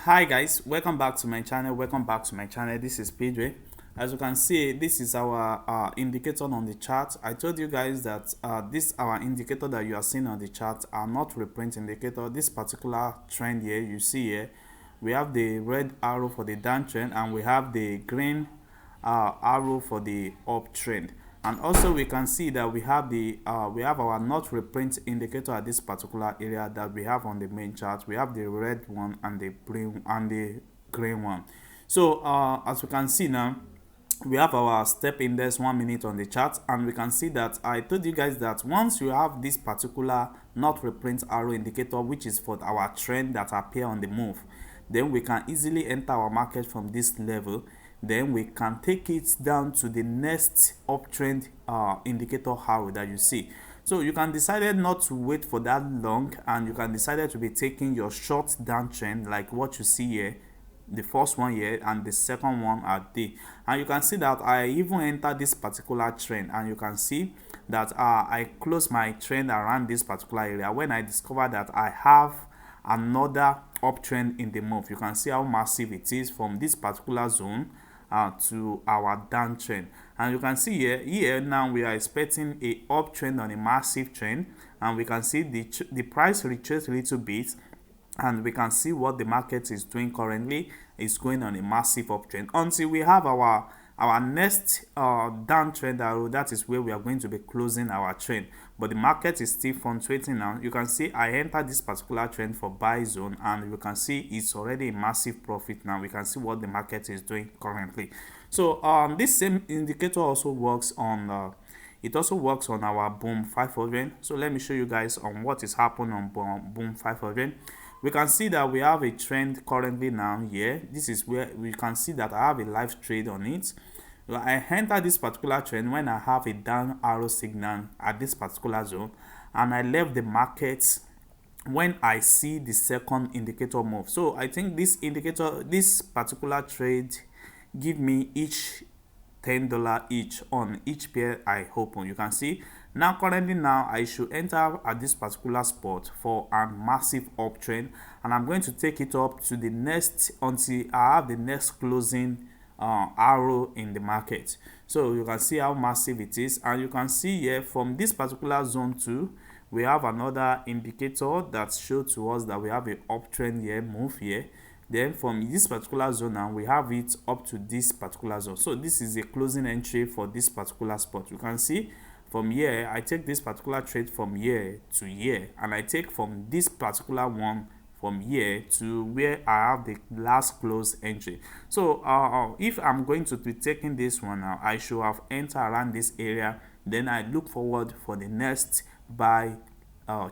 Hi guys, welcome back to my channel. This is Pedro. As you can see, this is our indicator on the chart. I told you guys that this our indicator that you are seeing on the chart are not reprint indicator. This particular trend here you see here, we have the red arrow for the downtrend and we have the green arrow for the uptrend. And also we can see that we have our not reprint indicator at this particular area that we have on the main chart. We have the red one and the green one. So as we can see now, we have our step index 1 minute on the chart, and we can see that I told you guys that once you have this particular not reprint arrow indicator, which is for our trend that appear on the move, then we can easily enter our market from this level. Then we can take it down to the next uptrend indicator arrow that you see. So you can decide not to wait for that long, and you can decide to be taking your short downtrend like what you see here, the first one here and the second one at D. And you can see that I even entered this particular trend, and you can see that I close my trend around this particular area when I discover that I have another uptrend in the move. You can see how massive it is from this particular zone to our downtrend. And you can see here now we are expecting a uptrend on a massive trend, and we can see the price retrace a little bit, and we can see what the market is doing currently. Is going on a massive uptrend until we have our next downtrend arrow. That is where we are going to be closing our trend, but the market is still fluctuating now. You can see I entered this particular trend for buy zone, and you can see it's already a massive profit. Now we can see what the market is doing currently. So this same indicator also works on our boom 500. So let me show you guys on what is happening on boom 500. We can see that we have a trend currently now here. This is where we can see that I have a live trade on it. I enter this particular trend when I have a down arrow signal at this particular zone, and I left the market when I see the second indicator move. So I think this particular trade give me each $10 each on each pair I open. You can see now currently now I should enter at this particular spot for a massive uptrend, and I'm going to take it up to the next until I have the next closing arrow in the market. So you can see how massive it is, and you can see here from this particular zone too, we have another indicator that shows to us that we have a uptrend here, move here. Then from this particular zone now we have it up to this particular zone. So this is a closing entry for this particular spot. You can see from here I take this particular trade from here to here, and I take from this particular one from here to where I have the last close entry. So if I'm going to be taking this one now, I should have entered around this area. Then I look forward for the next buy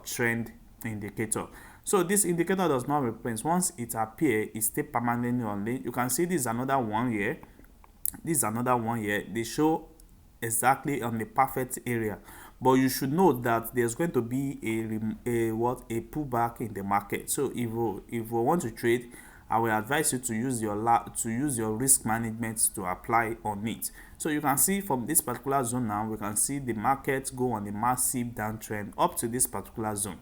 trend indicator. So this indicator does not reprint. Once it appears, it stays permanently on lane. You can see this is another one here. This is another one here. They show exactly on the perfect area, but you should note that there's going to be a pullback in the market. So if you want to trade, I will advise you to use your risk management to apply on it. So you can see from this particular zone now, we can see the market go on a massive downtrend up to this particular zone,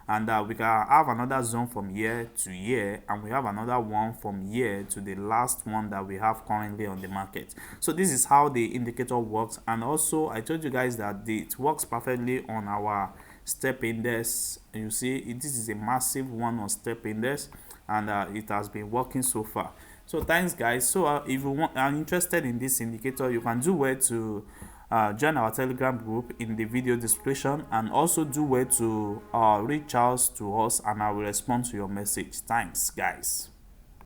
and we can have another zone from here to here, and we have another one from here to the last one that we have currently on the market. So this is how the indicator works. And also I told you guys that it works perfectly on our step index. You see this is a massive one on step index, and it has been working so far. So thanks guys. So if you are interested in this indicator, you can do well to join our Telegram group in the video description, and also do well to reach out to us, and I will respond to your message. Thanks guys.